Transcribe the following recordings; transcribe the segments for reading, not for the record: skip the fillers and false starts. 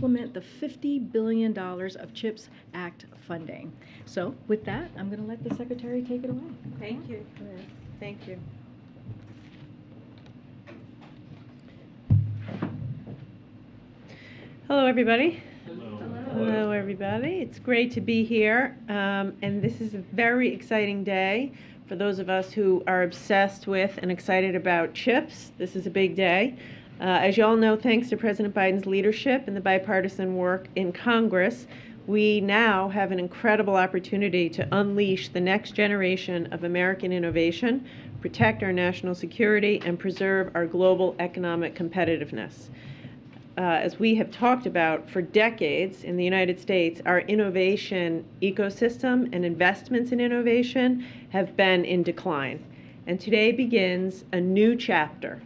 supplement the $50 billion of CHIPS Act funding. So with that, I'm going to let the Secretary take it away. Thank you. Thank you. Hello, everybody. Hello, everybody. It's great to be here, and this is a very exciting day for those of us who are obsessed with and excited about CHIPS. This is a big day. As you all know, thanks to President Biden's leadership and the bipartisan work in Congress, we now have an incredible opportunity to unleash the next generation of American innovation, protect our national security, and preserve our global economic competitiveness. As we have talked about for decades in the United States, our innovation ecosystem and investments in innovation have been in decline. And today begins a new chapter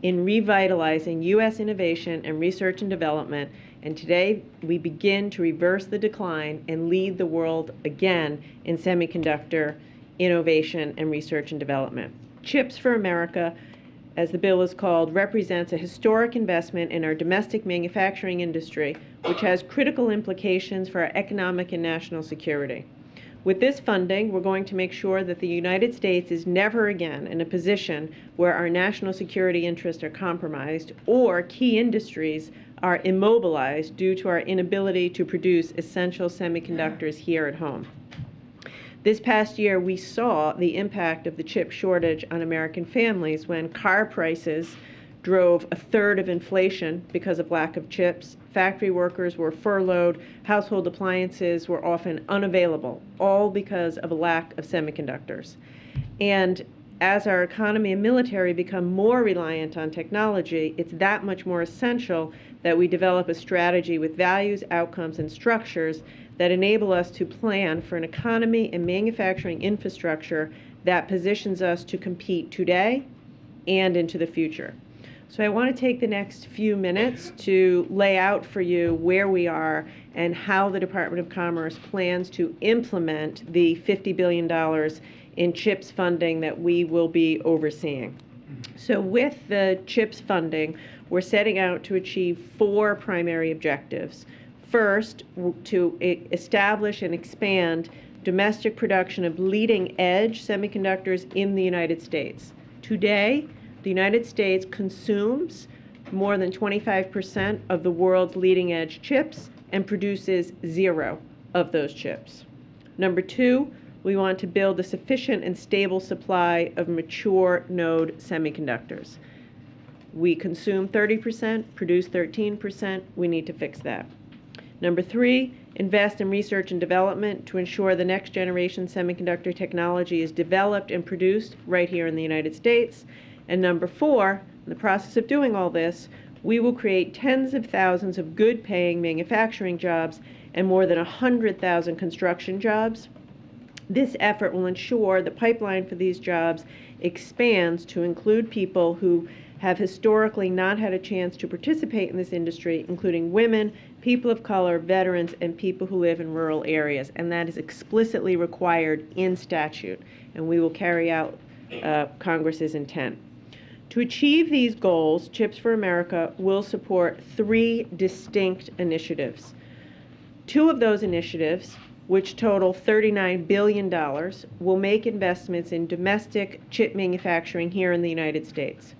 in revitalizing U.S. innovation and research and development. And today we begin to reverse the decline and lead the world again in semiconductor innovation and research and development. CHIPS for America, as the bill is called, represents a historic investment in our domestic manufacturing industry, which has critical implications for our economic and national security. With this funding, we're going to make sure that the United States is never again in a position where our national security interests are compromised or key industries are immobilized due to our inability to produce essential semiconductors here at home. This past year, we saw the impact of the chip shortage on American families when car prices drove a third of inflation because of lack of chips. Factory workers were furloughed. Household appliances were often unavailable, all because of a lack of semiconductors. And as our economy and military become more reliant on technology, it's that much more essential that we develop a strategy with values, outcomes, and structures that enable us to plan for an economy and manufacturing infrastructure that positions us to compete today and into the future. So I want to take the next few minutes to lay out for you where we are and how the Department of Commerce plans to implement the $50 billion in CHIPS funding that we will be overseeing. So with the CHIPS funding, we're setting out to achieve 4 primary objectives. First, to establish and expand domestic production of leading-edge semiconductors in the United States. Today, the United States consumes more than 25% of the world's leading-edge chips and produces 0 of those chips. Number 2, we want to build a sufficient and stable supply of mature node semiconductors. We consume 30%, produce 13%. We need to fix that. Number 3, invest in research and development to ensure the next generation semiconductor technology is developed and produced right here in the United States. And number 4, in the process of doing all this, we will create tens of thousands of good-paying manufacturing jobs and more than 100,000 construction jobs. This effort will ensure the pipeline for these jobs expands to include people who have historically not had a chance to participate in this industry, including women, people of color, veterans, and people who live in rural areas. And that is explicitly required in statute, and we will carry out Congress's intent. To achieve these goals, CHIPS for America will support 3 distinct initiatives. 2 of those initiatives, which total $39 billion, will make investments in domestic chip manufacturing here in the United States.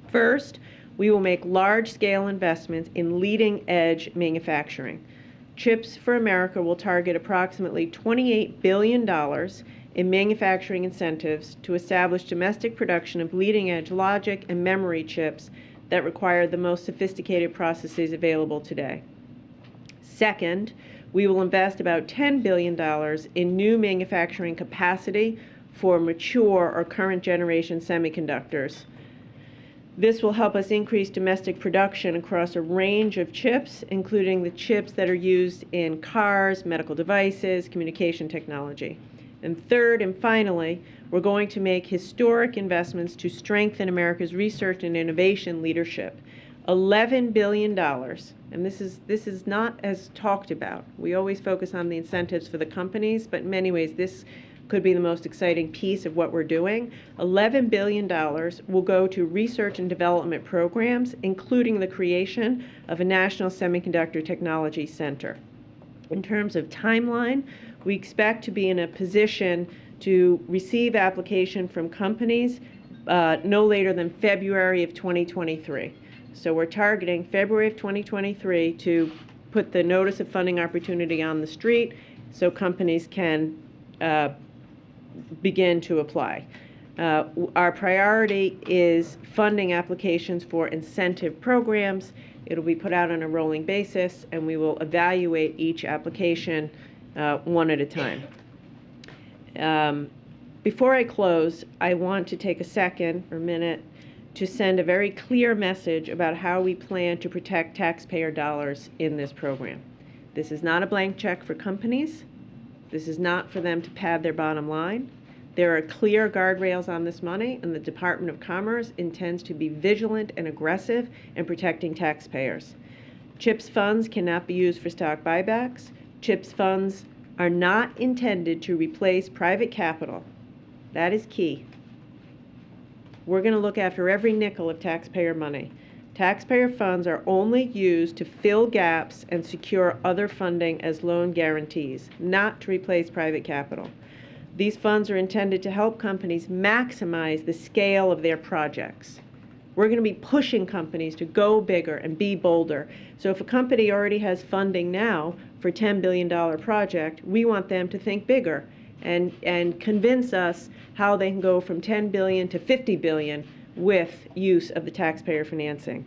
First, we will make large-scale investments in leading-edge manufacturing. CHIPS for America will target approximately $28 billion in manufacturing incentives to establish domestic production of leading-edge logic and memory chips that require the most sophisticated processes available today. Second, we will invest about $10 billion in new manufacturing capacity for mature or current generation semiconductors. This will help us increase domestic production across a range of chips, including the chips that are used in cars, medical devices, communication technology. And third and finally, we're going to make historic investments to strengthen America's research and innovation leadership. $11 billion, and this is not as talked about. We always focus on the incentives for the companies, but in many ways this could be the most exciting piece of what we're doing. $11 billion will go to research and development programs, including the creation of a National Semiconductor Technology Center. In terms of timeline, we expect to be in a position to receive application from companies no later than February of 2023. So we're targeting February of 2023 to put the notice of funding opportunity on the street so companies can begin to apply. Our priority is funding applications for incentive programs. It'll be put out on a rolling basis, and we will evaluate each application one at a time. Before I close, I want to take a second or minute to send a very clear message about how we plan to protect taxpayer dollars in this program. This is not a blank check for companies. This is not for them to pad their bottom line. There are clear guardrails on this money, and the Department of Commerce intends to be vigilant and aggressive in protecting taxpayers. CHIPS funds cannot be used for stock buybacks. CHIPS funds are not intended to replace private capital. That is key. We're going to look after every nickel of taxpayer money. Taxpayer funds are only used to fill gaps and secure other funding as loan guarantees, not to replace private capital. These funds are intended to help companies maximize the scale of their projects. We're going to be pushing companies to go bigger and be bolder. So if a company already has funding now for a $10 billion project, we want them to think bigger and convince us how they can go from 10 billion to 50 billion with use of the taxpayer financing.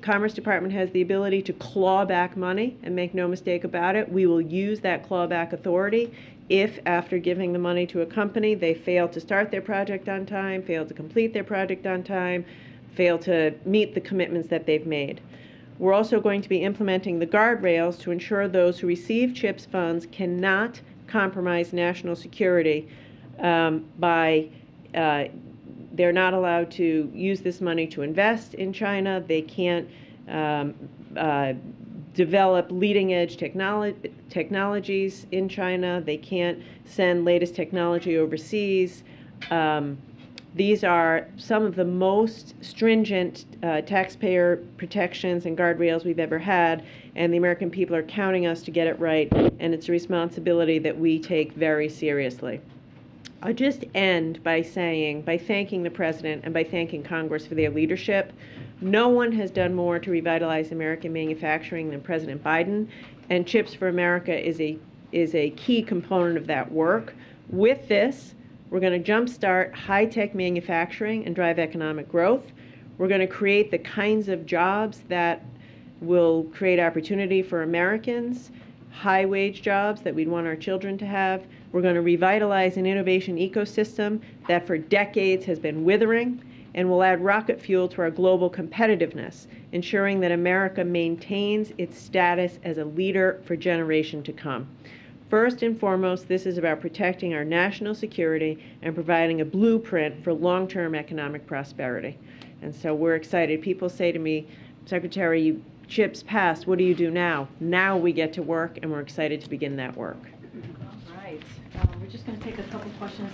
Commerce Department has the ability to claw back money, and make no mistake about it, we will use that clawback authority if, after giving the money to a company, they fail to start their project on time, fail to complete their project on time, fail to meet the commitments that they've made. We're also going to be implementing the guardrails to ensure those who receive CHIPS funds cannot compromise national security they're not allowed to use this money to invest in China. They can't develop leading-edge technologies in China. They can't send latest technology overseas. These are some of the most stringent taxpayer protections and guardrails we've ever had, and the American people are counting us to get it right, and it's a responsibility that we take very seriously. I'll just end by thanking the President and by thanking Congress for their leadership. No one has done more to revitalize American manufacturing than President Biden, and CHIPS for America is a key component of that work. With this, we're going to jumpstart high-tech manufacturing and drive economic growth. We're going to create the kinds of jobs that will create opportunity for Americans, high-wage jobs that we'd want our children to have. We're going to revitalize an innovation ecosystem that for decades has been withering, and we'll add rocket fuel to our global competitiveness, ensuring that America maintains its status as a leader for generations to come. First and foremost, this is about protecting our national security and providing a blueprint for long-term economic prosperity. And so we're excited. People say to me, Secretary, CHIPS passed, what do you do now? Now we get to work, and we're excited to begin that work. All right. We're just going to take a couple questions.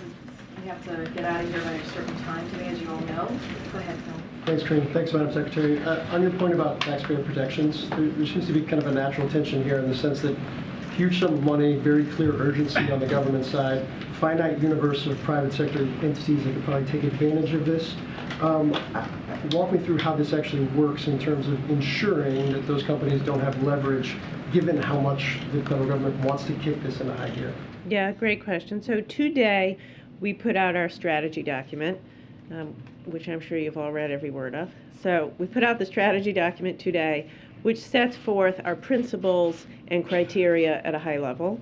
We have to get out of here by a certain time today, as you all know. Go ahead, Phil. Thanks, Karine. Thanks, Madam Secretary. On your point about taxpayer protections, there seems to be kind of a natural tension here in the sense that huge sum of money, very clear urgency on the government side, finite universe of private sector entities that could probably take advantage of this. Walk me through how this actually works in terms of ensuring that those companies don't have leverage, given how much the federal government wants to kick this into high gear. Yeah, great question. So today, we put out our strategy document, which I'm sure you've all read every word of. So we put out the strategy document today, which sets forth our principles and criteria at a high level.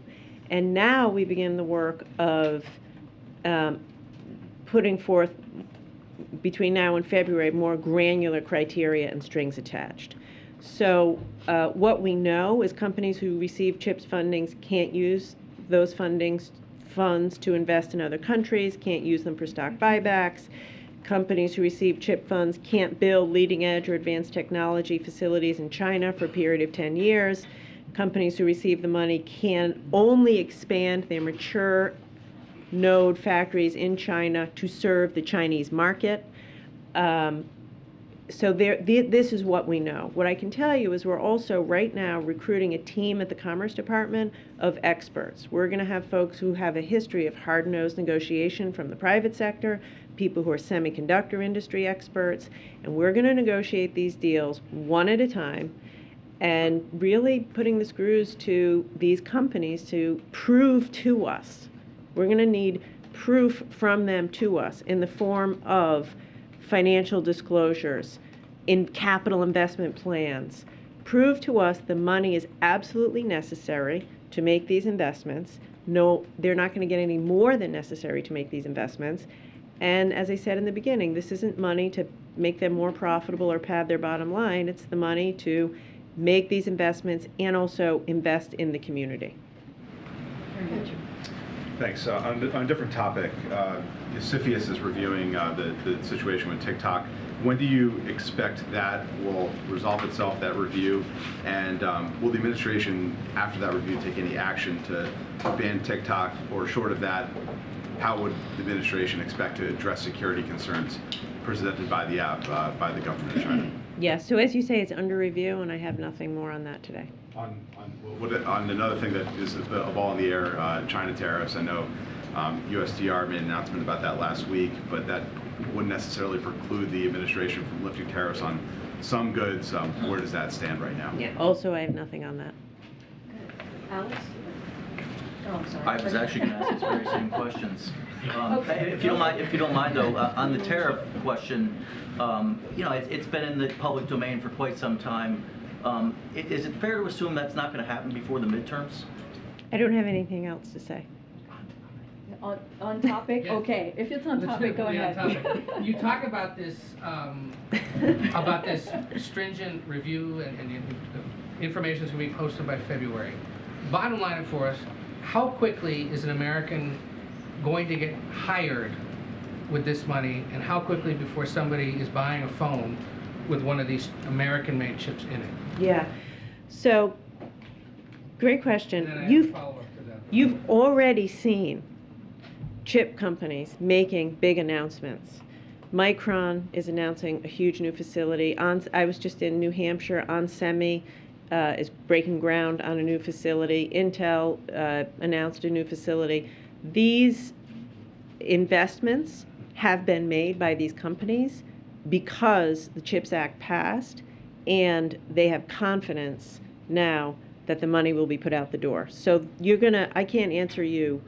And now we begin the work of putting forth, between now and February, more granular criteria and strings attached. So what we know is companies who receive CHIPS fundings can't use those funds to invest in other countries, can't use them for stock buybacks. Companies who receive CHIP funds can't build leading-edge or advanced technology facilities in China for a period of 10 years. Companies who receive the money can only expand their mature node factories in China to serve the Chinese market. So this is what we know. What I can tell you is we're also right now recruiting a team at the Commerce Department of experts. We're going to have folks who have a history of hard-nosed negotiation from the private sector, people who are semiconductor industry experts, and we're going to negotiate these deals one at a time and really putting the screws to these companies to prove to us. We're going to need proof from them to us in the form of financial disclosures, in capital investment plans. Prove to us the money is absolutely necessary to make these investments. No, they're not going to get any more than necessary to make these investments. And as I said in the beginning, this isn't money to make them more profitable or pad their bottom line. It's the money to make these investments and also invest in the community. Thanks. On a different topic, CFIUS is reviewing the situation with TikTok. When do you expect that will resolve itself, that review? And will the administration, after that review, take any action to ban TikTok? Or short of that, how would the administration expect to address security concerns presented by the app by the government of China? Yeah, so as you say, it's under review, and I have nothing more on that today. On another thing that is a ball in the air, China tariffs. I know USTR made an announcement about that last week, but that wouldn't necessarily preclude the administration from lifting tariffs on some goods. Where does that stand right now? Yeah. Also, I have nothing on that. Alex? Oh, I'm sorry. I was actually going to ask these very same questions. Okay. If you don't mind though, on the tariff question, you know, it's been in the public domain for quite some time. Is it fair to assume that's not going to happen before the midterms? I don't have anything else to say. On topic? Yeah. Okay, if it's on topic, go ahead. You talk about this stringent review and information is going to be posted by February. Bottom line for us, how quickly is an American going to get hired with this money, and how quickly before somebody is buying a phone with one of these American-made chips in it? Yeah. So, great question. And then I have a follow-up to that. You've already seen chip companies making big announcements. Micron is announcing a huge new facility. I was just in New Hampshire. onsemi is breaking ground on a new facility. Intel announced a new facility. These investments have been made by these companies because the CHIPS Act passed, and they have confidence now that the money will be put out the door. So I can't answer you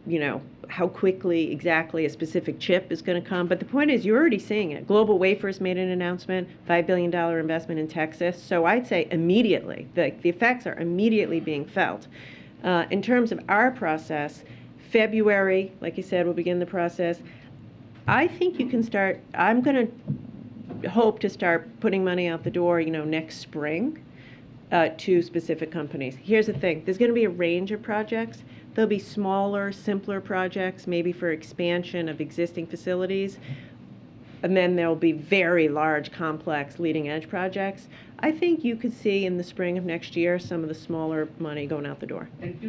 know, how quickly exactly a specific chip is going to come. But the point is, you're already seeing it. Global Wafers made an announcement, $5 billion investment in Texas. So I'd say immediately, the effects are immediately being felt. In terms of our process, February, like you said, we'll begin the process. I think you can start, I'm going to hope to start putting money out the door, you know, next spring to specific companies. Here's the thing. There's going to be a range of projects. There'll be smaller, simpler projects, maybe for expansion of existing facilities. And then there'll be very large, complex, leading-edge projects. I think you could see in the spring of next year some of the smaller money going out the door. And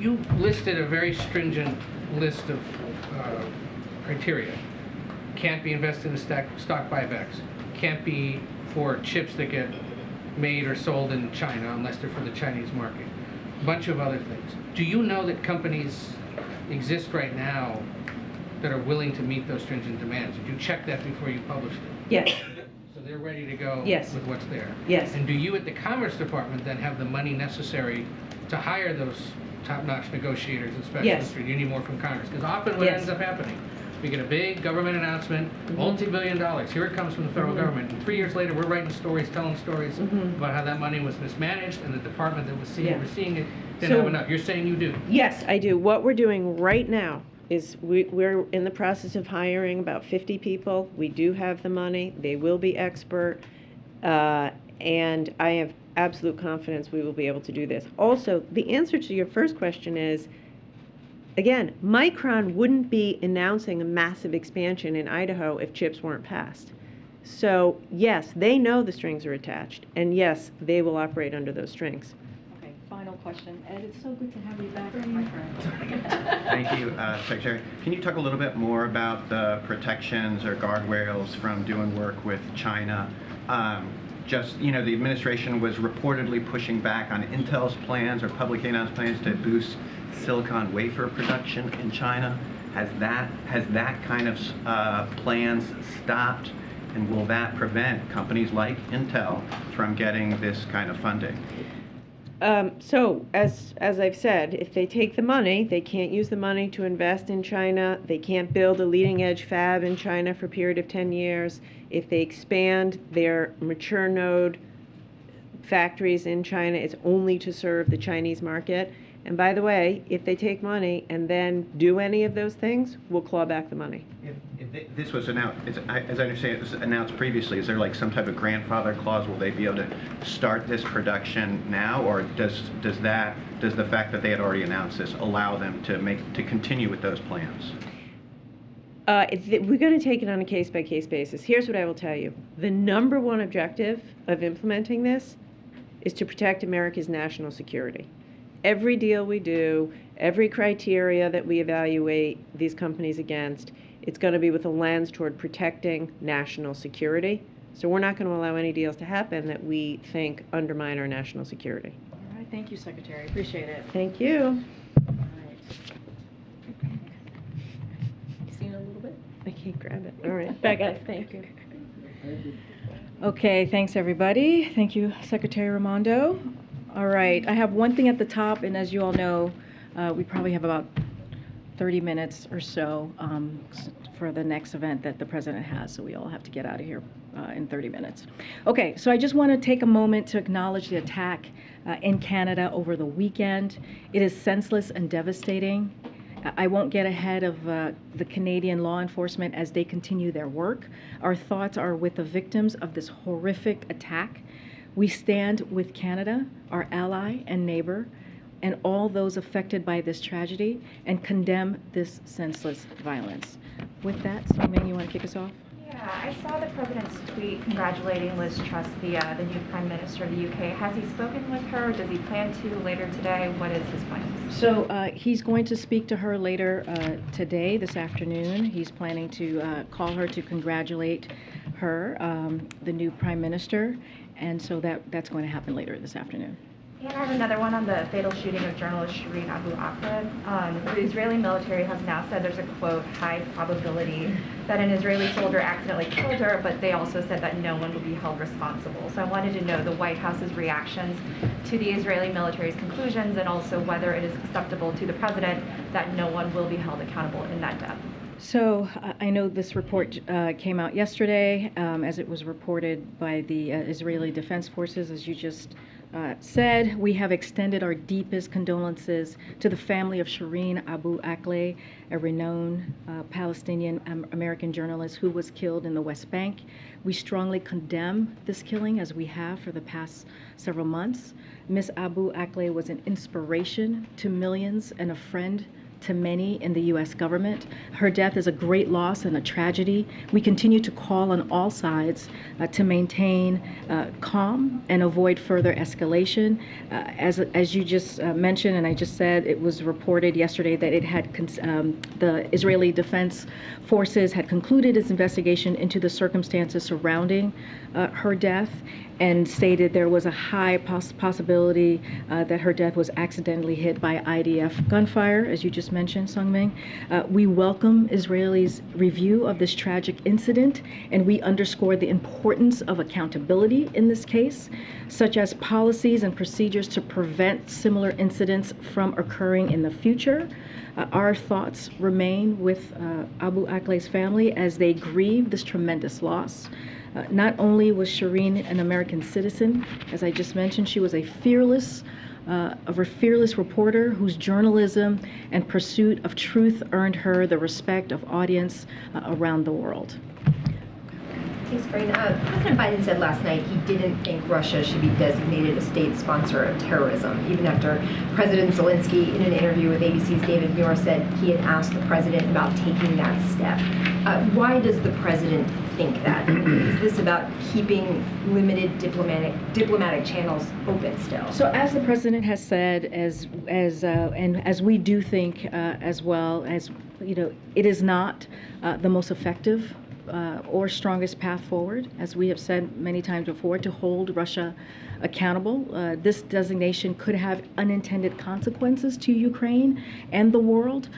you listed a very stringent list of criteria. Can't be invested in stock buybacks. Can't be for chips that get made or sold in China unless they're for the Chinese market. A bunch of other things. Do you know that companies exist right now that are willing to meet those stringent demands? Did you check that before you published it? Yes. So they're ready to go Yes. with what's there? Yes. And do you at the Commerce Department then have the money necessary to hire those top-notch negotiators and specialists? Yes. Or do you need more from Congress? Because often what Yes. ends up happening, we get a big government announcement, multi-billion dollars, here it comes from the federal government, and 3 years later we're writing stories, telling stories about how that money was mismanaged and the department that was Yeah. overseeing it didn't have enough. You're saying you do? Yes, I do. What we're doing right now is we're in the process of hiring about 50 people. We do have the money. They will be expert. And I have absolute confidence we will be able to do this. Also, the answer to your first question is, again, Micron wouldn't be announcing a massive expansion in Idaho if chips weren't passed. So, yes, they know the strings are attached. And yes, they will operate under those strings. Okay, final question. Ed, it's so good to have you back, my friend. Thank you, Secretary. Can you talk a little bit more about the protections or guardrails from doing work with China? Just, the administration was reportedly pushing back on Intel's plans or publicly announced plans to boost silicon wafer production in China. Has that kind of plans stopped? And will that prevent companies like Intel from getting this kind of funding? So, as I've said, if they take the money, they can't use the money to invest in China. They can't build a leading-edge fab in China for a period of 10 years. If they expand their mature node factories in China, it's only to serve the Chinese market. And by the way, if they take money and then do any of those things, we'll claw back the money. If this was announced, as I understand it was announced previously, is there like some type of grandfather clause? Will they be able to start this production now, or does the fact that they had already announced this allow them to continue with those plans? We're going to take it on a case-by-case basis. Here's what I will tell you. The number one objective of implementing this is to protect America's national security. Every deal we do, every criteria that we evaluate these companies against, it's going to be with a lens toward protecting national security. So we're not going to allow any deals to happen that we think undermine our national security. All right, thank you, Secretary. Appreciate it. Thank you. All right. Seen a little bit? I can't grab it. All right. Bye, guys. Thank you. Okay, thanks everybody. Thank you, Secretary Raimondo. All right, I have one thing at the top, and as you all know, we probably have about 30 minutes or so for the next event that the President has, so we all have to get out of here in 30 minutes. Okay, so I just want to take a moment to acknowledge the attack in Canada over the weekend. It is senseless and devastating. I won't get ahead of the Canadian law enforcement as they continue their work. Our thoughts are with the victims of this horrific attack. We stand with Canada, our ally and neighbor, and all those affected by this tragedy, and condemn this senseless violence. With that, Song-Ming, you want to kick us off? Yeah, I saw the President's tweet congratulating Liz Truss, the new Prime Minister of the UK. Has he spoken with her? Does he plan to later today? What is his plan? So he's going to speak to her later today, this afternoon. He's planning to call her to congratulate her, the new Prime Minister, and so that's going to happen later this afternoon. And I have another one on the fatal shooting of journalist Shireen Abu Akleh. The Israeli military has now said there's a, quote, high probability that an Israeli soldier accidentally killed her, but they also said that no one will be held responsible. So I wanted to know the White House's reactions to the Israeli military's conclusions, and also whether it is acceptable to the President that no one will be held accountable in that death. So I know this report came out yesterday, as it was reported by the Israeli Defense Forces, as you just said. We have extended our deepest condolences to the family of Shireen Abu Akleh, a renowned Palestinian American journalist who was killed in the West Bank. We strongly condemn this killing, as we have for the past several months. Ms. Abu Akleh was an inspiration to millions and a friend to many in the U.S. government. Her death is a great loss and a tragedy. We continue to call on all sides to maintain calm and avoid further escalation. As you just mentioned, and I just said, it was reported yesterday that it had the Israeli Defense Forces had concluded its investigation into the circumstances surrounding her death, and stated there was a high possibility that her death was accidentally hit by IDF gunfire, as you just mentioned, Sung-Ming. We welcome Israel's review of this tragic incident, and we underscore the importance of accountability in this case, such as policies and procedures to prevent similar incidents from occurring in the future. Our thoughts remain with Abu Akleh's family as they grieve this tremendous loss. Not only was Shireen an American citizen, as I just mentioned, she was a fearless reporter whose journalism and pursuit of truth earned her the respect of audience around the world. Thanks, Karine. President Biden said last night he didn't think Russia should be designated a state sponsor of terrorism, even after President Zelensky, in an interview with ABC's David Muir, said he had asked the president about taking that step. Why does the president think that? Is this about keeping limited diplomatic channels open still? So, as the president has said, and as we do think as well, as you know, it is not the most effective or strongest path forward, as we have said many times before, to hold Russia accountable. This designation could have unintended consequences to Ukraine and the world.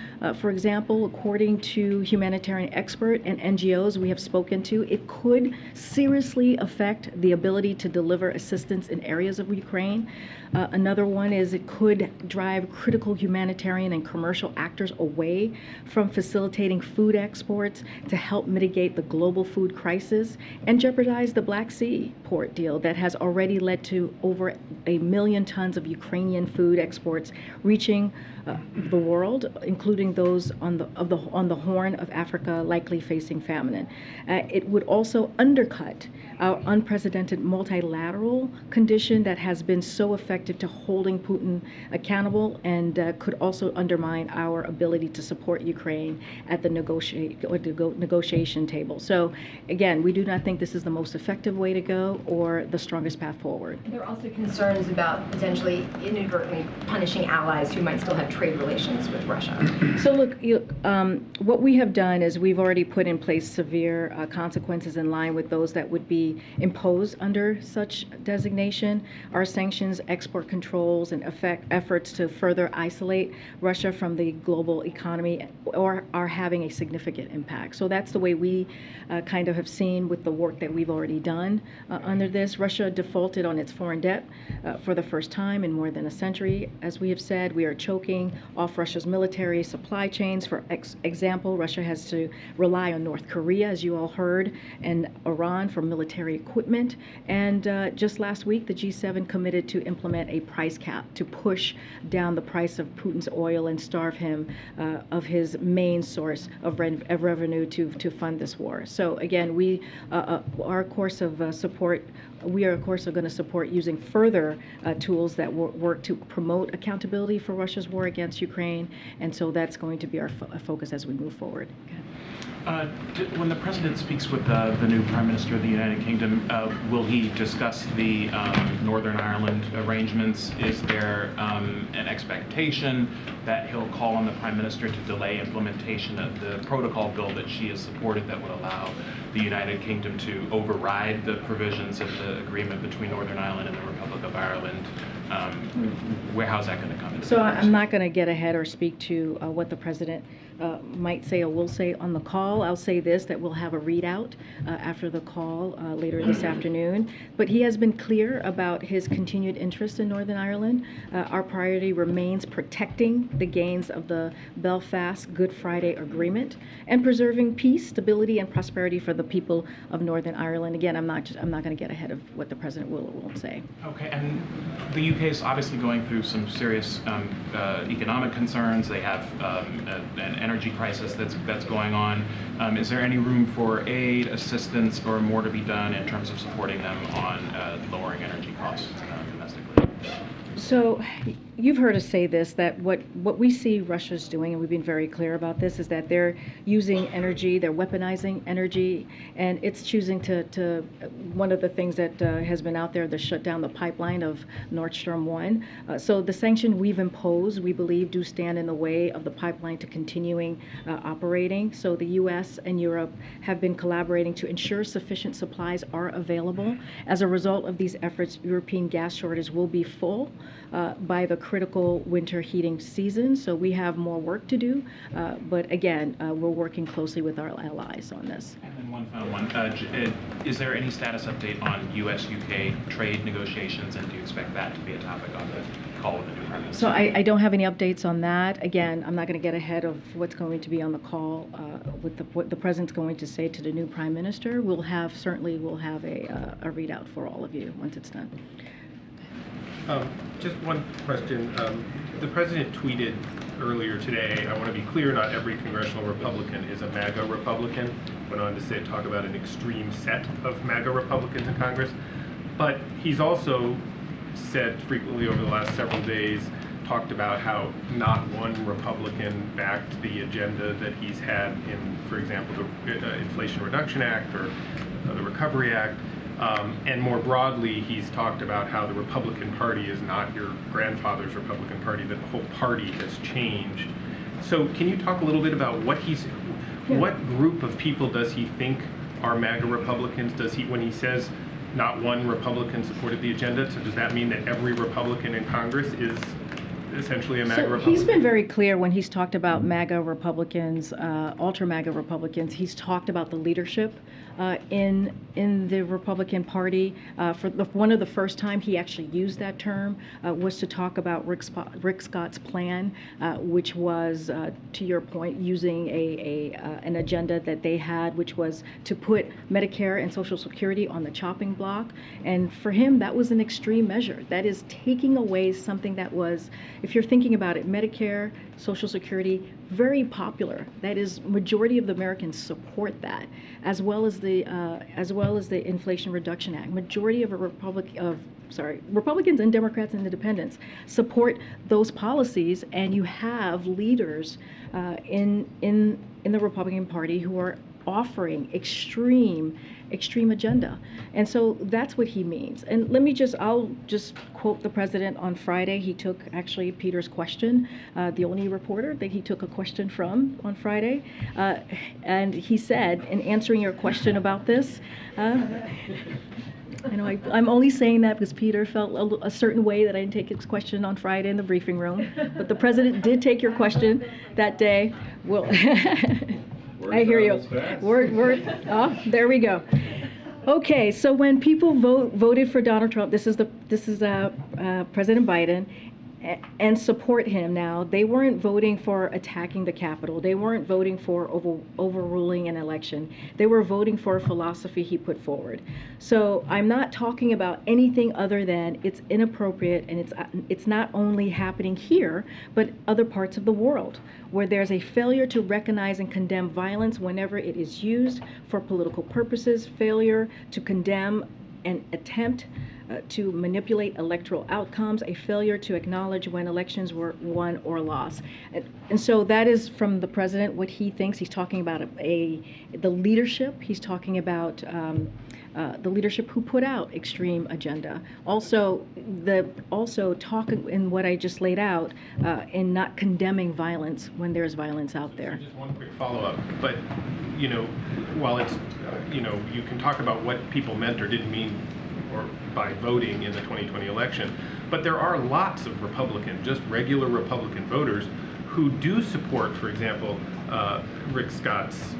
For example, according to humanitarian experts and NGOs we have spoken to, it could seriously affect the ability to deliver assistance in areas of Ukraine. Another one is it could drive critical humanitarian and commercial actors away from facilitating food exports to help mitigate the global food crisis and jeopardize the Black Sea port deal that has already led to over 1 million tons of Ukrainian food exports reaching the world, including those on the Horn of Africa, likely facing famine. It would also undercut our unprecedented multilateral condition that has been so effective to holding Putin accountable, and could also undermine our ability to support Ukraine at the negotiation table. So again, we do not think this is the most effective way to go or the strongest path forward. There are also concerns about potentially inadvertently punishing allies who might still have trade relations with Russia. So look, what we have done is we've already put in place severe consequences in line with those that would be imposed under such designation. Our sanctions, export controls, and efforts to further isolate Russia from the global economy are having a significant impact. So that's the way we kind of have seen with the work that we've already done under this. Russia defaulted on its foreign debt for the first time in more than a century. As we have said, we are choking off Russia's military supply chains. For example, Russia has to rely on North Korea, as you all heard, and Iran for military equipment. And just last week, the G7 committed to implement a price cap to push down the price of Putin's oil and starve him of his main source of revenue to fund this war. So again, our course of support, we are of course going to support using further tools that work to promote accountability for Russia's war against Ukraine, and so that's going to be our focus as we move forward. When the president speaks with the new Prime Minister of the United Kingdom, will he discuss the Northern Ireland arrangements? Is there an expectation that he'll call on the Prime Minister to delay implementation of the protocol bill that she has supported that would allow the United Kingdom to override the provisions of the agreement between Northern Ireland and the Republic of Ireland? How's that going to come into So place? I'm not going to get ahead or speak to what the president might say or will say on the call. I'll say this, that we'll have a readout after the call later this afternoon. But he has been clear about his continued interest in Northern Ireland. Our priority remains protecting the gains of the Belfast Good Friday Agreement and preserving peace, stability, and prosperity for the people of Northern Ireland. Again, I'm not going to get ahead of what the president will or won't say. Okay, and the UK is obviously going through some serious economic concerns. They have an energy crisis that's going on. Is there any room for aid, assistance, or more to be done in terms of supporting them on lowering energy costs domestically? So you've heard us say this, that what we see Russia's doing, and we've been very clear about this, is that they're using energy, they're weaponizing energy, and it's choosing to one of the things that has been out there, to shut down the pipeline of Nord Stream 1. So the sanctions we've imposed, we believe, do stand in the way of the pipeline to continuing operating. So the U.S. and Europe have been collaborating to ensure sufficient supplies are available. As a result of these efforts, European gas shortages will be full by the critical winter heating season. So we have more work to do, but again, we're working closely with our allies on this. And then one final one. Is there any status update on U.S.-UK trade negotiations, and do you expect that to be a topic on the call with the new Prime Minister? So I don't have any updates on that. Again, I'm not going to get ahead of what's going to be on the call with what the President's going to say to the new Prime Minister. We'll have a readout for all of you once it's done. Just one question. The president tweeted earlier today, I want to be clear, not every congressional Republican is a MAGA Republican. Went on to talk about an extreme set of MAGA Republicans in Congress. But he's also said frequently over the last several days, talked about how not one Republican backed the agenda that he's had in, for example, the Inflation Reduction Act or the Recovery Act. And more broadly, he's talked about how the Republican Party is not your grandfather's Republican Party, that the whole party has changed. So can you talk a little bit about what group of people does he think are MAGA Republicans? Does he, when he says not one Republican supported the agenda, so does that mean that every Republican in Congress is essentially a MAGA Republican? He's been very clear when he's talked about MAGA Republicans, ultra MAGA Republicans. He's talked about the leadership in the Republican Party. One of the first time he actually used that term was to talk about Rick Scott's plan, which was, to your point, using an agenda that they had, which was to put Medicare and Social Security on the chopping block. And for him, that was an extreme measure. That is taking away something that was, if you're thinking about it, Medicare, Social Security, very popular. That is, majority of the Americans support that, as well as the Inflation Reduction Act. Majority of Republicans and Democrats and Independents support those policies, and you have leaders in the Republican Party who are offering extreme agenda. And so that's what he means. And I'll just quote the president on Friday. He took actually Peter's question, the only reporter that he took a question from on Friday. And he said, in answering your question about this, I know I'm only saying that because Peter felt a certain way that I didn't take his question on Friday in the briefing room. But the president did take your question that day. Well, I hear you. Oh, there we go. Okay, so when people voted for Donald Trump, this is President Biden, and support him now, they weren't voting for attacking the Capitol. They weren't voting for overruling an election. They were voting for a philosophy he put forward. So I'm not talking about anything other than it's inappropriate, and it's not only happening here, but other parts of the world, where there's a failure to recognize and condemn violence whenever it is used for political purposes, failure to condemn an attempt to manipulate electoral outcomes, a failure to acknowledge when elections were won or lost. And so that is from the president what he thinks. He's talking about the leadership. He's talking about the leadership who put out extreme agenda. Also talking in what I just laid out in not condemning violence when there's violence out there. Just one quick follow-up, but while it's you can talk about what people meant or didn't mean or by voting in the 2020 election, but there are lots of Republican, just regular Republican voters who do support, for example, Rick Scott's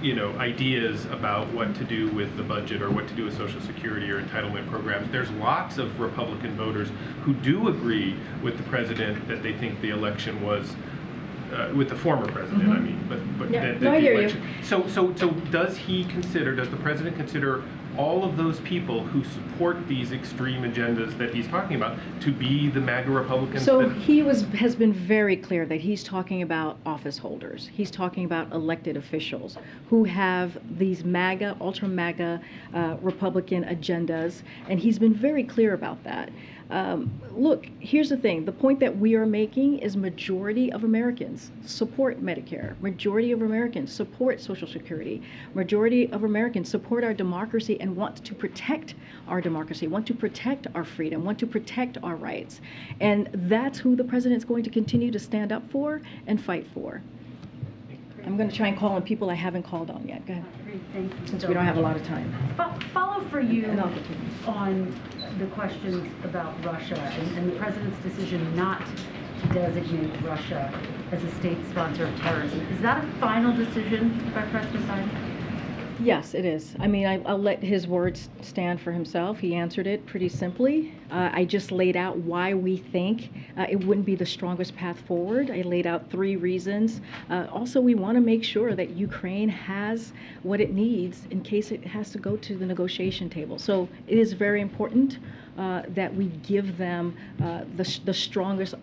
ideas about what to do with the budget or what to do with Social Security or entitlement programs. There's lots of Republican voters who do agree with the president that they think the election was with the former president, I mean, but Yeah, that no, I the hear you. election. So does the president consider all of those people who support these extreme agendas that he's talking about to be the MAGA Republicans? So he has been very clear that he's talking about office holders. He's talking about elected officials who have these MAGA, ultra MAGA Republican agendas, and he's been very clear about that. Look, here's the thing. The point that we are making is majority of Americans support Medicare. Majority of Americans support Social Security. Majority of Americans support our democracy and want to protect our democracy, want to protect our freedom, want to protect our rights. And that's who the president's going to continue to stand up for and fight for. I'm going to try and call on people I haven't called on yet. Go ahead. Great, thank you. Since we don't have a lot of time. Follow for you And I'll continue. on the questions about Russia and the president's decision not to designate Russia as a state sponsor of terrorism. Is that a final decision by President Biden? Yes, it is. I mean, I'll let his words stand for himself. He answered it pretty simply. I just laid out why we think it wouldn't be the strongest path forward. I laid out 3 reasons. Also, we want to make sure that Ukraine has what it needs in case it has to go to the negotiation table. So it is very important that we give them the strongest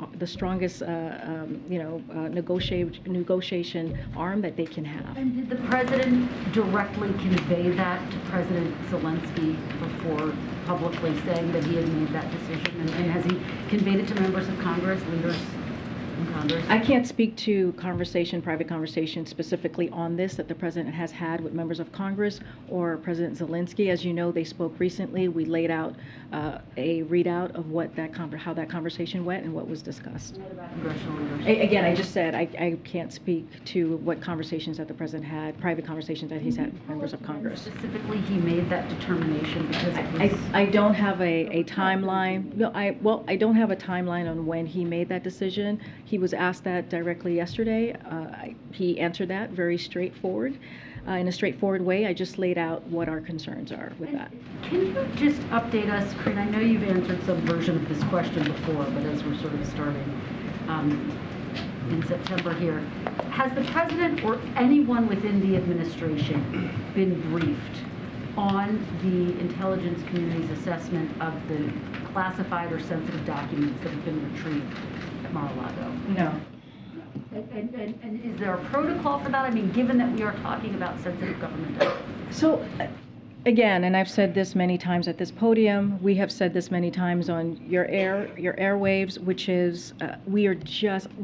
negotiation arm that they can have. And did the president directly convey that to President Zelensky before publicly saying that he had made that decision? And has he conveyed it to members of Congress, leaders in Congress? I can't speak to private conversation specifically on this that the president has had with members of Congress or President Zelensky. As you know, they spoke recently. We laid out a readout of how that conversation went and what was discussed. What about congressional leaders? Again, I just said I can't speak to what conversations that the president had, private conversations that he's had with members of Congress. Specifically, he made that determination because it was... I don't have a timeline. No, I don't have a timeline on when he made that decision. He was asked that directly yesterday. He answered that very straightforward. In a straightforward way, I just laid out what our concerns are with that. Can you just update us, Karine? I know you've answered some version of this question before, but as we're sort of starting in September here, has the president or anyone within the administration been briefed on the intelligence community's assessment of the classified or sensitive documents that have been retrieved at Mar-a-Lago? No. And is there a protocol for that? I mean, given that we are talking about sensitive government documents. So, again, and I've said this many times at this podium, we have said this many times on your airwaves, which is we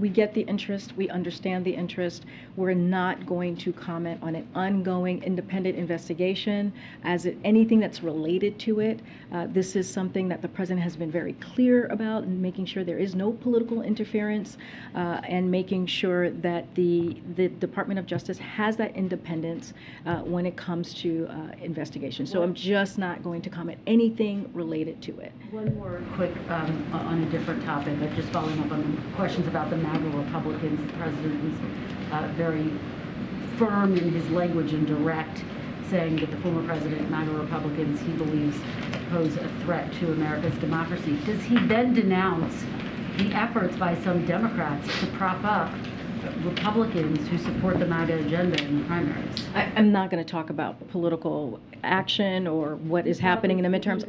get the interest, we understand the interest. We're not going to comment on an ongoing independent investigation as anything that's related to it. This is something that the president has been very clear about, and making sure there is no political interference and making sure that the Department of Justice has that independence when it comes to investigation. So I'm just not going to comment anything related to it. One more quick on a different topic, but just following up on the questions about the MAGA Republicans. The president was very firm in his language and direct, saying that the former president, MAGA Republicans, he believes pose a threat to America's democracy. Does he then denounce the efforts by some Democrats to prop up Republicans who support the MAGA agenda in the primaries? I'm not going to talk about political action or what is happening in the midterms.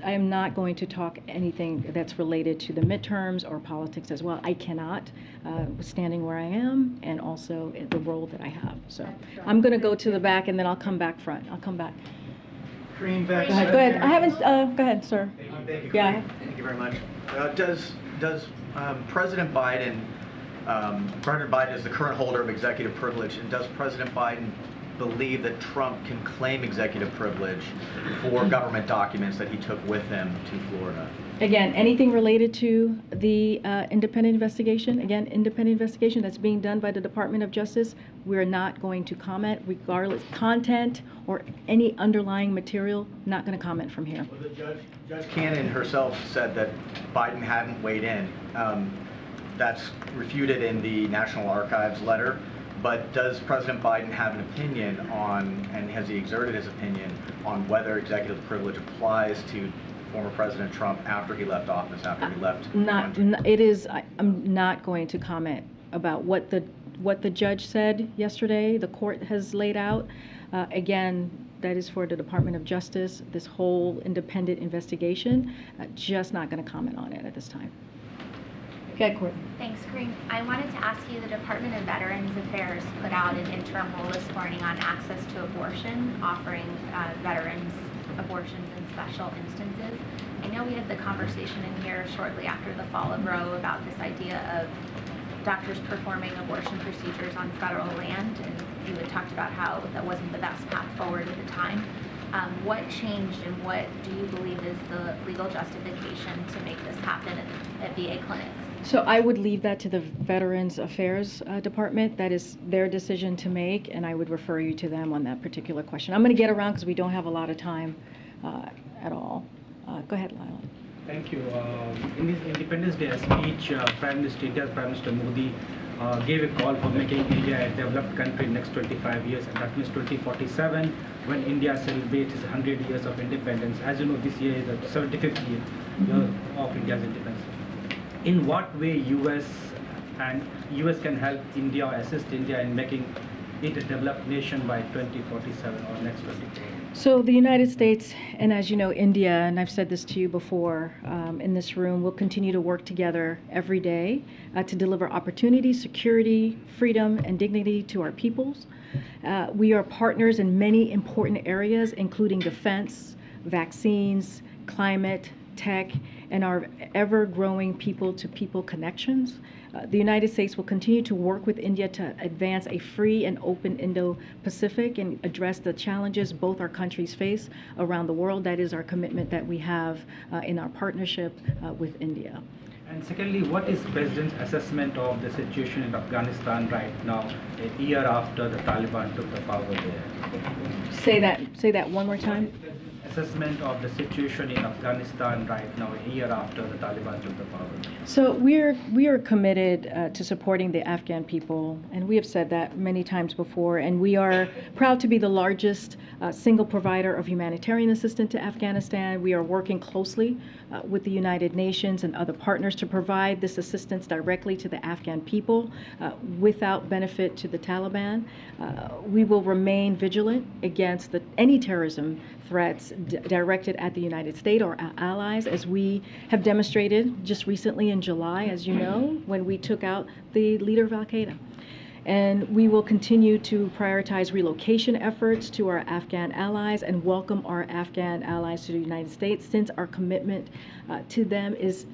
I'm not going to talk anything that's related to the midterms or politics as well. I cannot, standing where I am and also the role that I have. So I'm going to go to the back and then I'll come back front. I'll come back. Karine, go ahead. I haven't, go ahead, sir. Thank you. Yeah. Thank you very much. Does President Biden is the current holder of executive privilege, and does President Biden believe that Trump can claim executive privilege for government documents that he took with him to Florida? Again, anything related to the independent investigation, that's being done by the Department of Justice, we're not going to comment, regardless content or any underlying material, not going to comment from here. Well, Judge Cannon herself said that Biden hadn't weighed in. That's refuted in the National Archives letter. But does President Biden have an opinion on, and has he exerted his opinion on whether executive privilege applies to former President Trump after he left office, after he left? I'm not going to comment about what the judge said yesterday. The court has laid out. Again, that is for the Department of Justice, this whole independent investigation. Just not going to comment on it at this time. Okay, Courtney. Thanks, Karine. I wanted to ask you, the Department of Veterans Affairs put out an interim rule this morning on access to abortion, offering veterans abortions in special instances. I know we had the conversation in here shortly after the fall of Roe about this idea of doctors performing abortion procedures on federal land, and you had talked about how that wasn't the best path forward at the time. What changed, and what do you believe is the legal justification to make this happen at VA clinics? So I would leave that to the Veterans Affairs Department. That is their decision to make, and I would refer you to them on that particular question. I'm going to get around because we don't have a lot of time at all. Go ahead, Lila. Thank you. In his Independence Day speech, India's Prime Minister Modi gave a call for making India a developed country in the next 25 years, and that means 2047, when India celebrates its 100 years of independence. As you know, this year is the 75th year of India's independence. In what way US can help India or assist India in making it a developed nation by 2047 or next 24? So the United States, and as you know, India, and I've said this to you before in this room, will continue to work together every day to deliver opportunity, security, freedom, and dignity to our peoples. We are partners in many important areas, including defense, vaccines, climate, tech, and our ever-growing people-to-people connections. The United States will continue to work with India to advance a free and open Indo-Pacific and address the challenges both our countries face around the world. That is our commitment that we have in our partnership with India. And secondly, what is President's assessment of the situation in Afghanistan right now, a year after the Taliban took the power there? Say that one more time. Assessment of the situation in Afghanistan right now, a year after the Taliban took the power. So we are committed to supporting the Afghan people, and we have said that many times before, and we are proud to be the largest single provider of humanitarian assistance to Afghanistan. We are working closely with the United Nations and other partners to provide this assistance directly to the Afghan people without benefit to the Taliban. We will remain vigilant against any terrorism threats directed at the United States or our allies, as we have demonstrated just recently in July, as you know, when we took out the leader of al-Qaeda. And we will continue to prioritize relocation efforts to our Afghan allies and welcome our Afghan allies to the United States, since our commitment to them is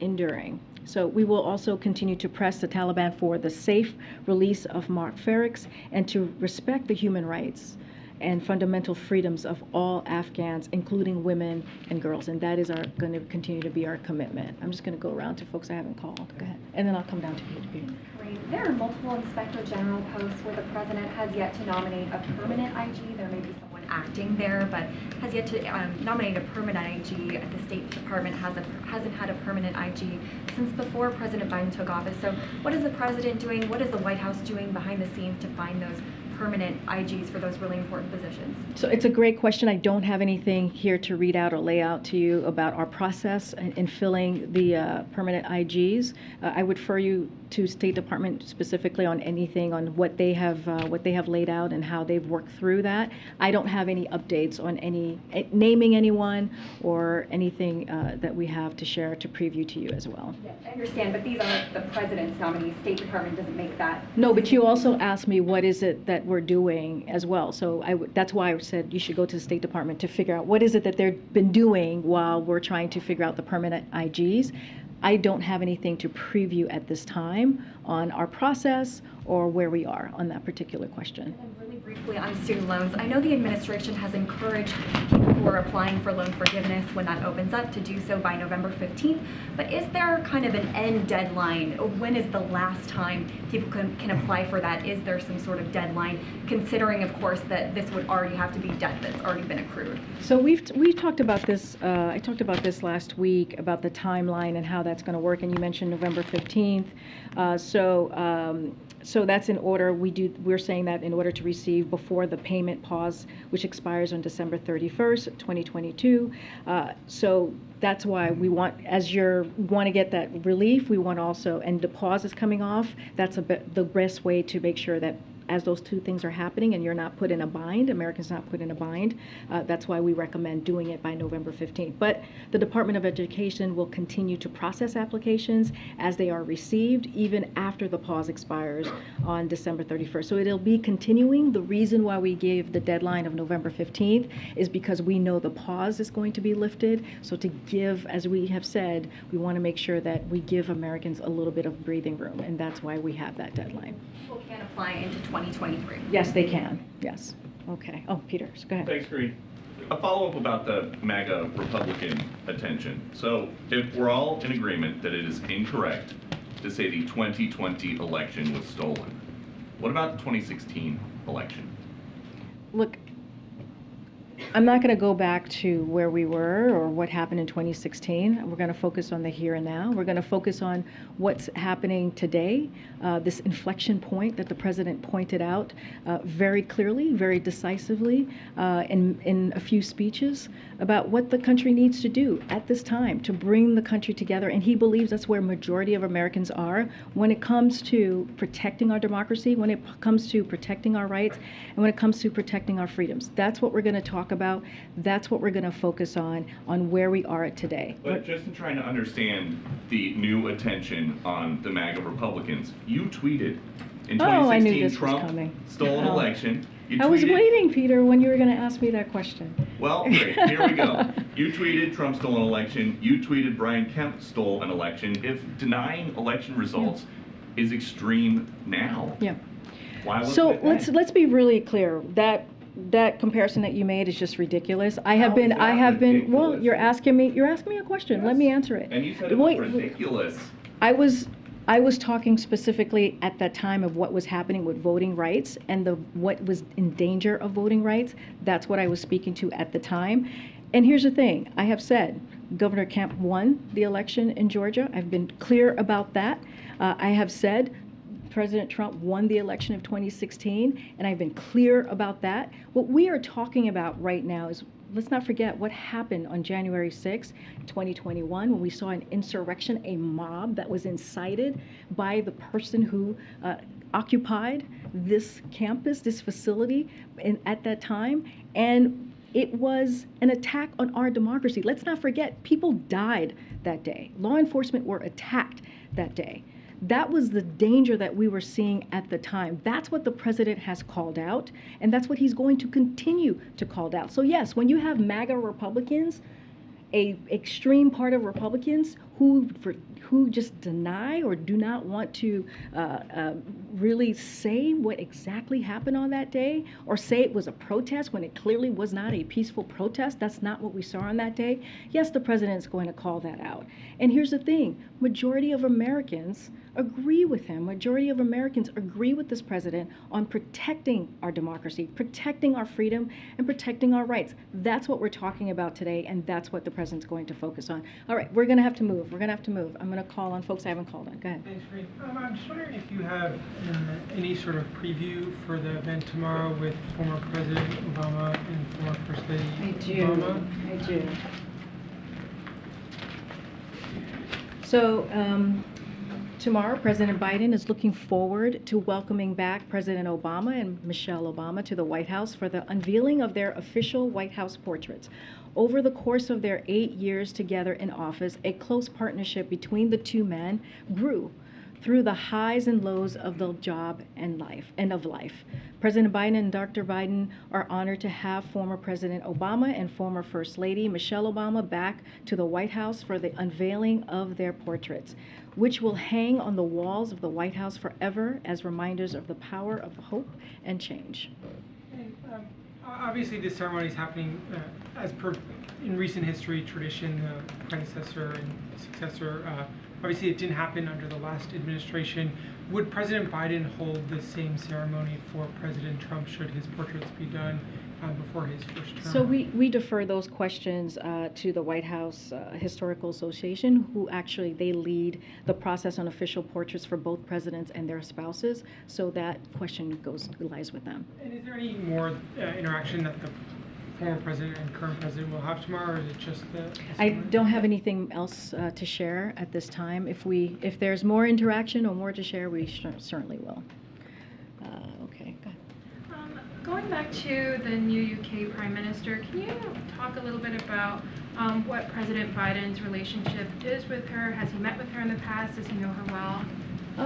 enduring. So we will also continue to press the Taliban for the safe release of Mark Farix and to respect the human rights and fundamental freedoms of all Afghans, including women and girls. And that is going to continue to be our commitment. I'm just going to go around to folks I haven't called. Go ahead. And then I'll come down to you. There are multiple Inspector General posts where the President has yet to nominate a permanent IG. There may be someone acting there, but has yet to nominate a permanent IG. The State Department hasn't had a permanent IG since before President Biden took office. So what is the President doing? What is the White House doing behind the scenes to find those permanent IGs for those really important positions? So it's a great question. I don't have anything here to read out or lay out to you about our process in filling the permanent IGs. I would refer you to State Department specifically on anything on what they have laid out and how they've worked through that. I don't have any updates on naming anyone or anything that we have to share to preview to you as well. Yes, I understand, but these are the President's nominees. State Department doesn't make that. No, but you also asked me what is it that we're doing as well. So that's why I said you should go to the State Department to figure out what is it that they've been doing while we're trying to figure out the permanent IGs. I don't have anything to preview at this time on our process or where we are on that particular question. And then really briefly on student loans, I know the administration has encouraged people who are applying for loan forgiveness when that opens up to do so by November 15th, but is there kind of an end deadline? When is the last time people can apply for that? Is there some sort of deadline, considering, of course, that this would already have to be debt that's already been accrued? So we've talked about this, I talked about this last week, about the timeline and how that's going to work, and you mentioned November 15th. So that's in order. We're saying that in order to receive before the payment pause, which expires on December 31st, 2022. So that's why we want, as you want to get that relief, we want also, and the pause is coming off, that's the best way to make sure that as those two things are happening and you're not put in a bind, Americans not put in a bind, that's why we recommend doing it by November 15th. But the Department of Education will continue to process applications as they are received, even after the pause expires on December 31st. So it'll be continuing. The reason why we gave the deadline of November 15th is because we know the pause is going to be lifted. So to give, as we have said, we want to make sure that we give Americans a little bit of breathing room, and that's why we have that deadline. People can apply into 2023. Yes, they can. Yes. Okay. Oh, Peter, go ahead. Thanks, Karine. A follow-up about the MAGA Republican attention. So if we're all in agreement that it is incorrect to say the 2020 election was stolen, what about the 2016 election? Look, I'm not going to go back to where we were or what happened in 2016. We're going to focus on the here and now. We're going to focus on what's happening today, this inflection point that the president pointed out very clearly, very decisively in a few speeches about what the country needs to do at this time to bring the country together. And he believes that's where majority of Americans are when it comes to protecting our democracy, when it comes to protecting our rights, and when it comes to protecting our freedoms. That's what we're going to talk about. That's what we're going to focus on where we are today. But just in trying to understand the new attention on the MAGA Republicans, you tweeted in 2016 I knew this was Trump coming. stole an election. You I was tweeted- waiting, Peter, when you were going to ask me that question. Well, great. Here we go. You tweeted Trump stole an election. You tweeted Brian Kemp stole an election. If denying election results is extreme now, Yeah. why wasn't So it then? let's be really clear. That comparison that you made is just ridiculous. I have been well, you're asking me a question. Let me answer it. And you said it was ridiculous. I was talking specifically at that time of what was happening with voting rights and what was in danger of voting rights. That's what I was speaking to at the time. And here's the thing, I have said Governor Kemp won the election in Georgia. I've been clear about that. I have said President Trump won the election of 2016, and I've been clear about that. What we are talking about right now is, let's not forget what happened on January 6, 2021, when we saw an insurrection, a mob that was incited by the person who occupied this campus, this facility at that time. And it was an attack on our democracy. Let's not forget, people died that day. Law enforcement were attacked that day. That was the danger that we were seeing at the time. That's what the president has called out, and that's what he's going to continue to call out. So yes, when you have MAGA Republicans, a extreme part of Republicans who just deny or do not want to really say what exactly happened on that day, or say it was a protest when it clearly was not a peaceful protest. That's not what we saw on that day. Yes, the president's going to call that out. And here's the thing, majority of Americans agree with him. Majority of Americans agree with this president on protecting our democracy, protecting our freedom, and protecting our rights. That's what we're talking about today, and that's what the president's going to focus on. All right, we're going to have to move. We're going to have to move. I'm going to call on folks I haven't called on. Go ahead. Thanks, Karine. I'm just wondering if you have any sort of preview for the event tomorrow with former President Obama and former First Lady Obama. I do. So tomorrow, President Biden is looking forward to welcoming back President Obama and Michelle Obama to the White House for the unveiling of their official White House portraits. Over the course of their 8 years together in office, a close partnership between the two men grew through the highs and lows of the job and of life. President Biden and Dr. Biden are honored to have former President Obama and former First Lady Michelle Obama back to the White House for the unveiling of their portraits, which will hang on the walls of the White House forever as reminders of the power of hope and change. And, obviously, this ceremony is happening as per in recent history tradition, predecessor and successor. Obviously, it didn't happen under the last administration. Would President Biden hold the same ceremony for President Trump should his portraits be done before his first term? So we defer those questions to the White House Historical Association, who actually they lead the process on official portraits for both presidents and their spouses. So that question lies with them. And is there any more interaction that the former president and current president will have tomorrow, or is it just the I don't have anything else to share at this time. If there's more interaction or more to share, we certainly will. Okay, go ahead. Going back to the new UK Prime Minister, can you talk a little bit about what President Biden's relationship is with her? Has he met with her in the past? Does he know her well?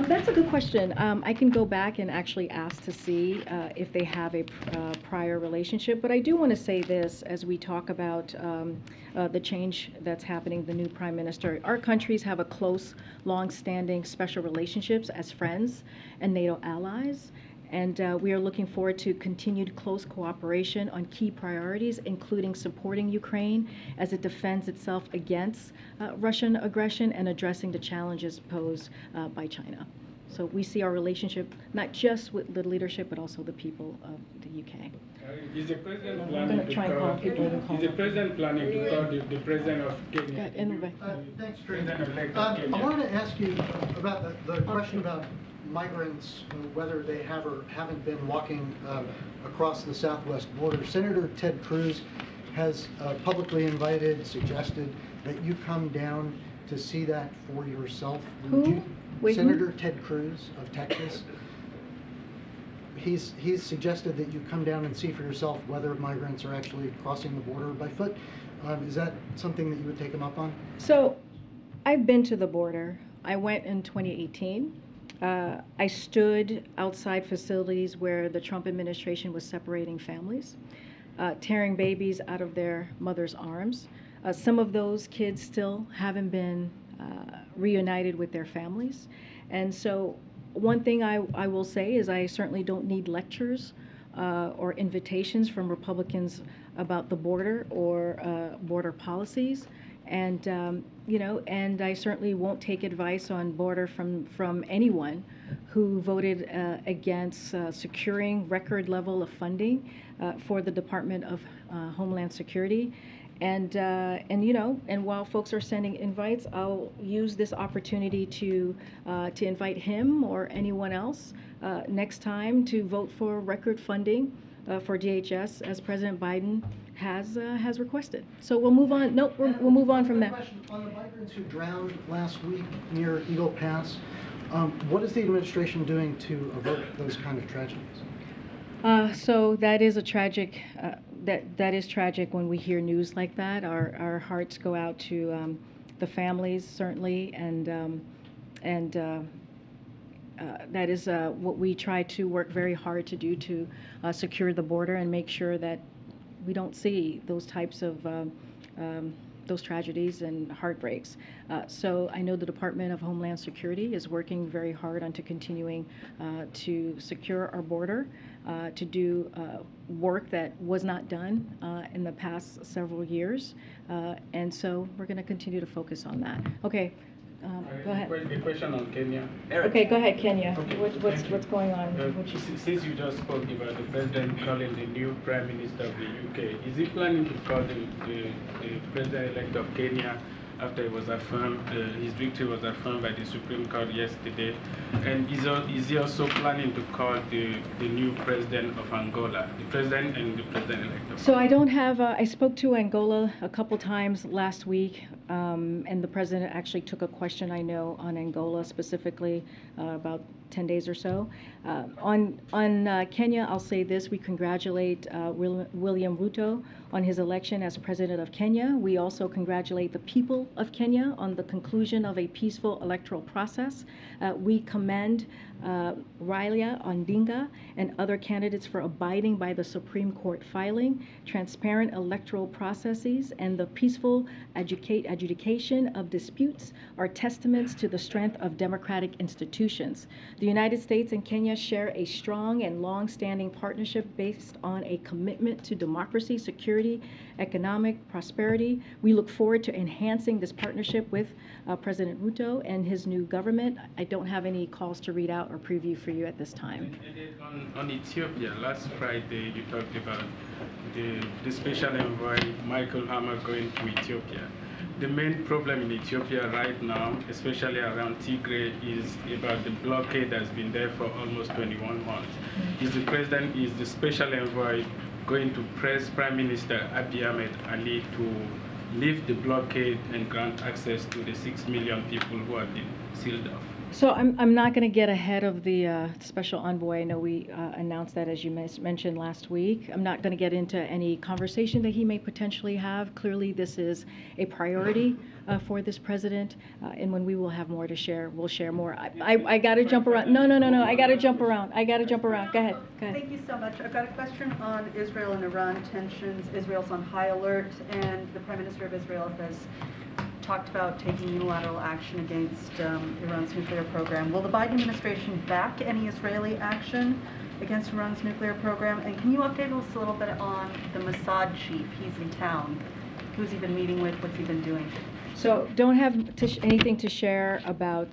That's a good question. I can go back and actually ask to see if they have a prior relationship. But I do want to say this as we talk about the change that's happening, the new Prime Minister. Our countries have a close, long-standing special relationships as friends and NATO allies. And we are looking forward to continued close cooperation on key priorities, including supporting Ukraine as it defends itself against Russian aggression and addressing the challenges posed by China. So we see our relationship not just with the leadership, but also the people of the UK. Is the president I'm planning gonna to try and call call? people and call Is the them. president planning to call the president of Kenya? Thanks, Karine. President-elect of I Kenya. wanted to ask you about the question about migrants, whether they have or haven't been walking across the southwest border. Senator Ted Cruz has publicly suggested that you come down to see that for yourself. Who? Wait, who? Senator Ted Cruz of Texas. He's suggested that you come down and see for yourself whether migrants are actually crossing the border by foot. Is that something that you would take him up on? So, I've been to the border. I went in 2018. I stood outside facilities where the Trump administration was separating families, tearing babies out of their mother's arms. Some of those kids still haven't been reunited with their families. And so one thing I will say is I certainly don't need lectures or invitations from Republicans about the border or border policies. And, and I certainly won't take advice on border from anyone who voted against securing record level of funding for the Department of Homeland Security. And while folks are sending invites, I'll use this opportunity to invite him or anyone else next time to vote for record funding for DHS, as President Biden has requested. So we'll move on. Nope, we'll move on from that. On the migrants who drowned last week near Eagle Pass, what is the administration doing to avert those kind of tragedies? So that is a tragic. That is tragic when we hear news like that. Our hearts go out to the families, certainly, and that is what we try to work very hard to do to secure the border and make sure that we don't see those types of those tragedies and heartbreaks. So I know the Department of Homeland Security is working very hard on to continuing to secure our border, to do work that was not done in the past several years. And so we're going to continue to focus on that. Okay. Go ahead. The question on Kenya. Okay, go ahead, Kenya. Okay, What's going on? Since you just spoke about the president calling the new prime minister of the UK, is he planning to call the president-elect of Kenya after it was affirmed, his victory was affirmed by the Supreme Court yesterday? And is he also planning to call the new president of Angola, the president and the president-elect of So I don't have, I spoke to Angola a couple times last week, and the president actually took a question, I know, on Angola specifically about 10 days or so. On Kenya, I'll say this: we congratulate William Ruto on his election as president of Kenya. We also congratulate the people of Kenya on the conclusion of a peaceful electoral process. We commend Raila Odinga and other candidates for abiding by the Supreme Court filing, transparent electoral processes, and the peaceful adjudication of disputes are testaments to the strength of democratic institutions. The United States and Kenya share a strong and long-standing partnership based on a commitment to democracy, security, economic prosperity. We look forward to enhancing this partnership with President Ruto and his new government. I don't have any calls to read out or preview for you at this time. On Ethiopia, last Friday you talked about the special envoy Michael Hammer going to Ethiopia. The main problem in Ethiopia right now, especially around Tigray, is about the blockade that's been there for almost 21 months. Is the special envoy going to press Prime Minister Abiy Ahmed Ali to lift the blockade and grant access to the 6 million people who have been sealed off? So I'm not going to get ahead of the special envoy. I know we announced that, as you mentioned last week. I'm not going to get into any conversation that he may potentially have. Clearly, this is a priority for this president, and when we will have more to share, we'll share more. I got to jump around. No. I got to jump around. Go ahead. Thank you so much. I've got a question on Israel and Iran tensions. Israel's on high alert, and the Prime Minister of Israel has talked about taking unilateral action against Iran's nuclear program. Will the Biden administration back any Israeli action against Iran's nuclear program? And can you update us a little bit on the Mossad chief? He's in town. Who's he been meeting with? What's he been doing? So don't have anything to share about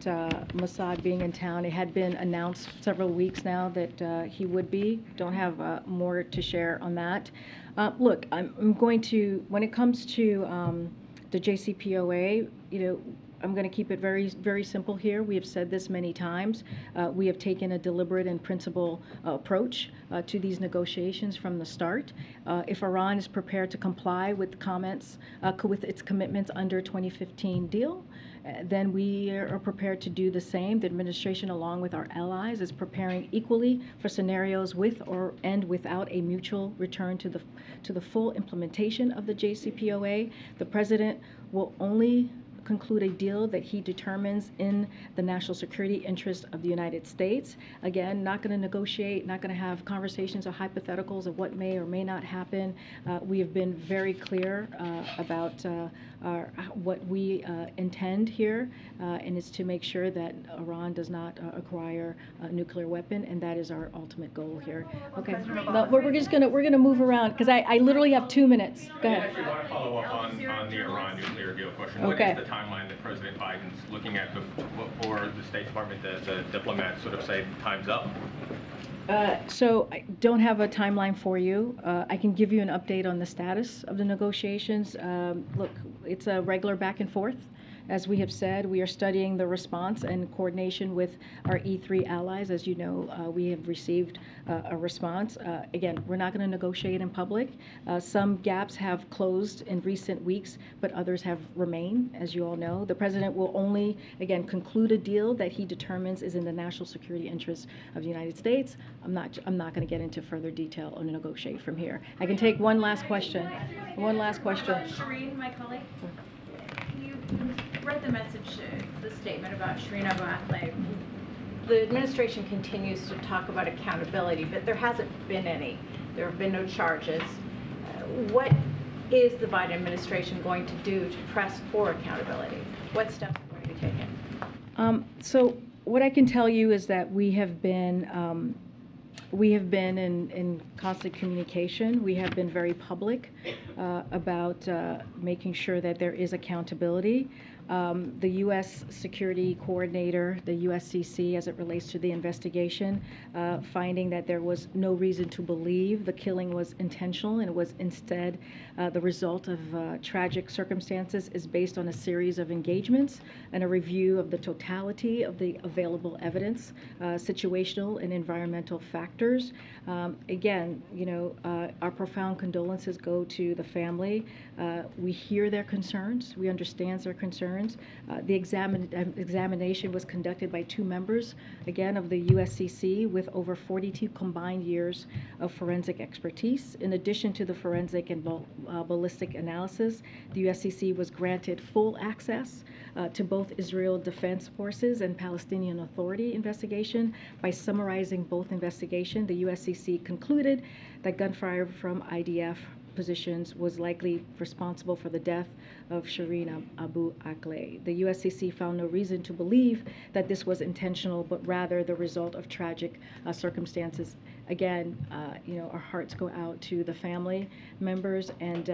Mossad being in town. It had been announced several weeks now that he would be. Don't have more to share on that. Look, I'm going to, when it comes to the JCPOA, I'm going to keep it very, very simple here. We have said this many times. We have taken a deliberate and principled approach to these negotiations from the start. If Iran is prepared to comply with comments, with its commitments under 2015 deal, then we are prepared to do the same. The administration, along with our allies, is preparing equally for scenarios with or and without a mutual return to the full implementation of the JCPOA. The president will only conclude a deal that he determines in the national security interest of the United States. Again, not going to negotiate, not going to have conversations or hypotheticals of what may or may not happen. We have been very clear about what we intend here, and it's to make sure that Iran does not acquire a nuclear weapon, and that is our ultimate goal here. Okay, no, we're gonna move around because I literally have 2 minutes. Go ahead. I actually want to follow up on the Iran nuclear deal question. Okay. What is the timeline that President Biden's looking at before the State Department, the diplomats sort of say time's up? So I don't have a timeline for you. I can give you an update on the status of the negotiations. Look, it's a regular back and forth. As we have said, we are studying the response and coordination with our E3 allies. As you know, we have received a response. Again, we're not going to negotiate in public. Some gaps have closed in recent weeks, but others have remained, as you all know. The president will only, again, conclude a deal that he determines is in the national security interests of the United States. I'm not going to get into further detail or negotiate from here. I can take one last question. One last question. Shireen, my colleague. You read the message, the statement about Shireen Abu Akleh. The administration continues to talk about accountability, but there hasn't been any. There have been no charges. What is the Biden administration going to do to press for accountability? What steps are going to be taken? So what I can tell you is that we have been in constant communication. We have been very public about making sure that there is accountability. The U.S. Security Coordinator, the USCC, as it relates to the investigation, finding that there was no reason to believe the killing was intentional and it was instead the result of tragic circumstances, is based on a series of engagements and a review of the totality of the available evidence, situational and environmental factors. Again, our profound condolences go to the family. We hear their concerns. We understand their concerns. The examination was conducted by 2 members, again, of the USCC with over 42 combined years of forensic expertise. In addition to the forensic and ballistic analysis, the USCC was granted full access to both Israel Defense Forces and Palestinian Authority investigation. By summarizing both investigations, the USCC concluded that gunfire from IDF positions was likely responsible for the death of Shireen Abu Akleh. The USCC found no reason to believe that this was intentional, but rather the result of tragic circumstances. Again, our hearts go out to the family members, and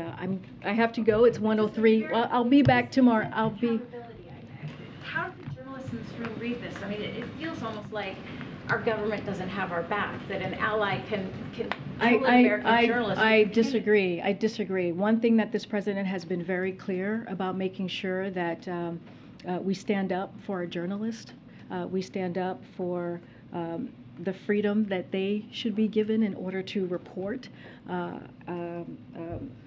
I have to go. It's 1:03. Well, I'll be back tomorrow. How do the journalists in this room read this? I mean, it feels almost like our government doesn't have our back, that an ally can kill an American journalist. I disagree. I disagree. One thing that this president has been very clear about making sure that we stand up for our journalists. We stand up for the freedom that they should be given in order to report,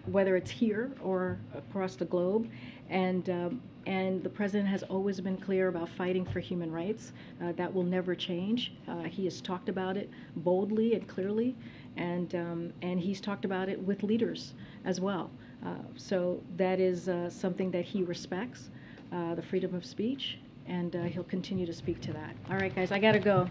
whether it's here or across the globe. And the president has always been clear about fighting for human rights. That will never change. He has talked about it boldly and clearly, and he's talked about it with leaders as well. So that is something that he respects, the freedom of speech, and he'll continue to speak to that. All right, guys, I gotta go.